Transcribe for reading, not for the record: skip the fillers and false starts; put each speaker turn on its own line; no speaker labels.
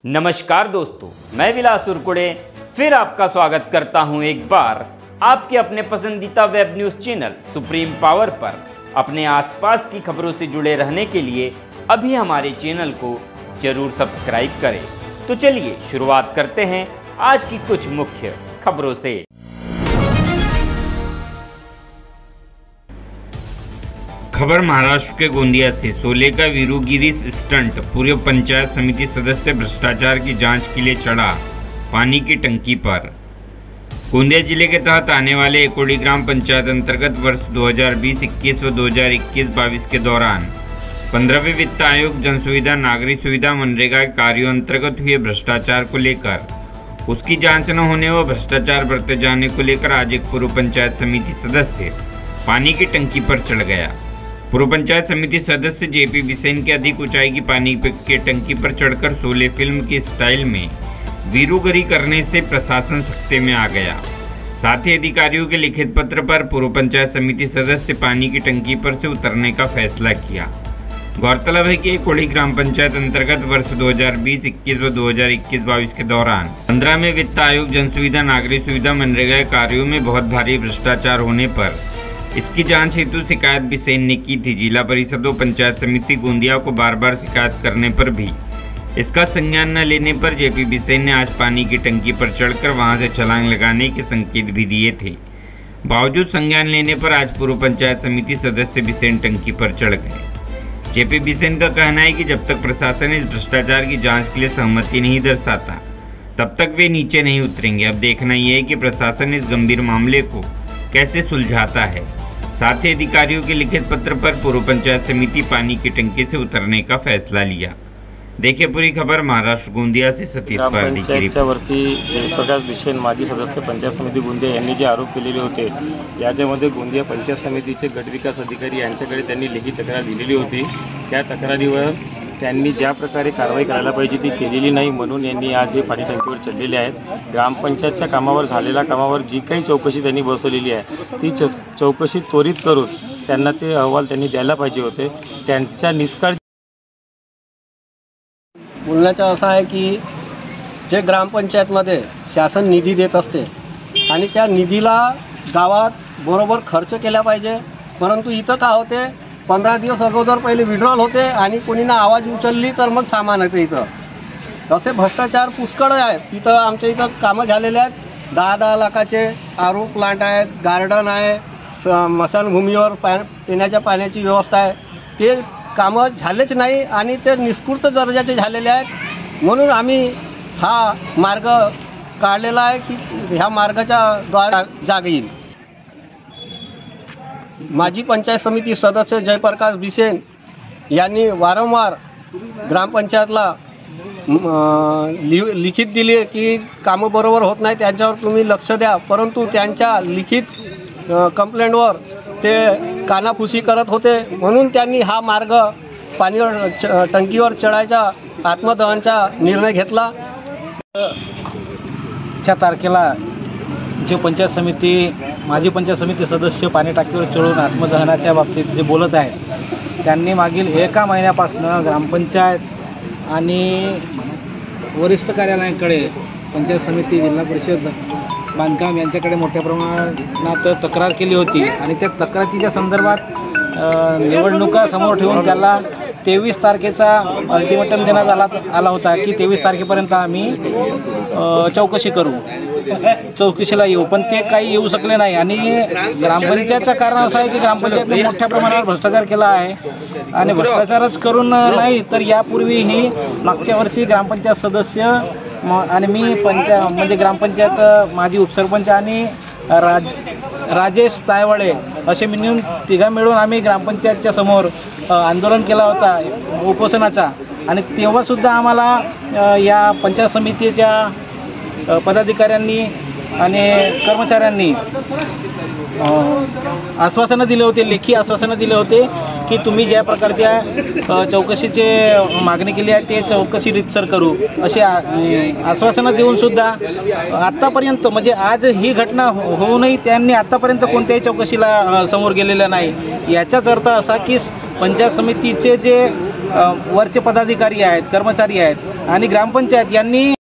नमस्कार दोस्तों, मैं विलास उरकुड़े फिर आपका स्वागत करता हूं एक बार आपके अपने पसंदीदा web news channel Supreme Power पर। अपने आसपास की खबरों से जुड़े रहने के लिए अभी हमारे चैनल को जरूर सब्सक्राइब करें। तो चलिए शुरुआत करते हैं आज की कुछ मुख्य खबरों से।
खबर महाराष्ट्र के गोंदिया से। सोले का वीरूगिरी स्टंट, पूर्व पंचायत समिति सदस्य भ्रष्टाचार की जांच के लिए चढ़ा पानी की टंकी पर। गोंदिया जिले के तहत आने वाले एकोड़ी ग्राम पंचायत अंतर्गत वर्ष 2020-21 व 2021-22 के दौरान 15वें वित्त आयोग जनसुविधा नागरिक सुविधा मनरेगा के कार्यों अंतर्गत हुए भ्रष्टाचार को लेकर उसकी जांच न होने व भ्रष्टाचार बरते जाने को लेकर आज एक पूर्व पंचायत समिति सदस्य पानी की टंकी पर चढ़ गया। पूर्व पंचायत समिति सदस्य जेपी बिसेन के अधिक ऊंचाई की पानी के टंकी पर चढ़कर शोले फिल्म की स्टाइल में वीरूगिरी करने से प्रशासन सख्ते में आ गया। साथ ही अधिकारियों के लिखित पत्र पर पूर्व पंचायत समिति सदस्य पानी की टंकी पर से उतरने का फैसला किया। गौरतलब है कि एकोड़ी ग्राम पंचायत अंतर्गत वर्ष 2020-21 व 2021-22 के दौरान 15वें वित्त आयोग जनसुविधा नागरिक सुविधा मनरेगा के कार्यों में बहुत भारी भ्रष्टाचार होने पर इसकी जांच हेतु शिकायत बिसेन ने की थी। जिला परिषद व पंचायत समिति गोंदिया को बार बार शिकायत करने पर भी इसका संज्ञान न लेने पर जेपी बिसेन ने आज पानी की टंकी पर चढ़कर वहां से छलांग लगाने के संकेत भी दिए थे। बावजूद संज्ञान लेने पर आज पूर्व पंचायत समिति सदस्य बिसेन टंकी पर चढ़ गए। जेपी बिसेन का कहना है कि जब तक प्रशासन इस भ्रष्टाचार की जाँच के लिए सहमति नहीं दर्शाता तब तक वे नीचे नहीं उतरेंगे। अब देखना यह है कि प्रशासन इस गंभीर मामले को कैसे सुलझाता है। साथ ही अधिकारियों के लिखित पत्र पर पूर्व पंचायत समिति पानी की टंकी से उतरने का फैसला लिया। देखिए पूरी खबर महाराष्ट्र गोंदिया से सतीश पारधी की रिपोर्ट।
वरती जयप्रकाश बिसेन माजी सदस्य पंचायत समिती गोंदिया यांनी जे आरोप केलेले होते याच्यामध्ये गोंदिया पंचायत समितीचे गटविकास अधिकारी यांच्याकडे त्यांनी लेखी तक्रार दिलेली होती। त्या तक्रारीवर त्यांनी ज्या प्रकारे कारवाई करायला पाहिजे ती केलेली नाही, म्हणून यांनी आज हे पाणी टंकीवर चढलेले आहेत। ग्रामपंचायतच्या कामावर झालेल्या कामावर जी काही चौकशी त्यांनी बसवलेली आहे ती चौकशी त्वरित करून त्यांना ते अहवाल त्यांनी द्यायला पाहिजे होते। त्यांच्या निष्काळजी
बोलण्याचं असं आहे की जे ग्रामपंचायतमध्ये शासन निधी देत असते आणि त्या निधीला गावात बरोबर खर्च केला पाहिजे, परंतु इथं का होते 15 दिवस अगोदर पहिले विड्रॉल होते आणि कोणीना आवाज उचलली तर मग सामान येते। इथं असे भ्रष्टाचार पुष्कळ आहेत। इथं आमच्या इथं कामं झालेले आहेत। 10-10 लाखाचे आरो प्लांट आहेत, गार्डन आहे, स्मशानभूमीवर पिण्याच्या पाण्याची व्यवस्था आहे। ते कामं झालेच नाही आणि ते निष्कृत दर्जाचे झालेले आहेत। म्हणून आम्ही हा मार्ग काढलेला आहे की ह्या मार्गाच्या द्वारे जाग येईल। माजी पंचायत समिती सदस्य जयप्रकाश बिसेन यांनी वारंवार ग्रामपंचायतला लिखित दिली की कामं बरोबर होत नाही, त्यांच्यावर तुम्ही लक्ष द्या, परंतु त्यांच्या लिखित कंप्लेंटवर ते कानाफुसी करत होते। म्हणून त्यांनी हा मार्ग पाणीवर टंकीवर चढायचा आत्मदहनचा निर्णय घेतला।
4 तारखेला जे पंचायत समिती माजी पंचायत समिती सदस्य पाणी टाकीवर चढून आत्मदहनाच्या बाबतीत जे बोलत आहेत त्यांनी मागील 1 महिन्यापासून ग्रामपंचायत आणि वरिष्ठ कार्यालयाकडे पंचायत समिती जिल्हा परिषद बांधकाम यांच्याकडे मोठ्या प्रमाणात तक्रार केली होती आणि त्या तक्रारीच्या संदर्भात निवडणुका समोर ठेवून त्याला 23 तारखेचा अल्टिमेटम देण्यात आला होता की 23 तारखेपर्यंत आम्ही चौकशी करू, चौकशीला येऊ, पण ते काही येऊ शकले नाही। आणि ग्रामपंचायतचं कारण असं आहे की ग्रामपंचायतने मोठ्या प्रमाणावर भ्रष्टाचार केला आहे आणि भ्रष्टाचारच करून नाही तर यापूर्वीही मागच्या वर्षी ग्रामपंचायत सदस्य आणि मी म्हणजे ग्रामपंचायत माजी उपसरपंच आणि राजेश तायवाळे असे मिळून तिघा मिळून आम्ही ग्रामपंचायतच्या समोर आंदोलन केला होता उपोषणाचा। आणि तेव्हासुद्धा आम्हाला या पंचायत समितीच्या पदाधिकाऱ्यांनी आणि कर्मचाऱ्यांनी आश्वासनं दिले होते, लेखी आश्वासनं दिले होते की तुम्ही ज्या प्रकारच्या चौकशीचे मागणी केली आहे ते चौकशी रीतसर करू असे आश्वासनं देऊन सुद्धा आत्तापर्यंत म्हणजे आज ही घटना होऊनही त्यांनी आत्तापर्यंत कोणत्याही चौकशीला समोर गेलेलं नाही। याचाच अर्थ असा की पंचायत समितीचे जे वरचे पदाधिकारी आहेत, कर्मचारी आहेत आणि ग्रामपंचायत यांनी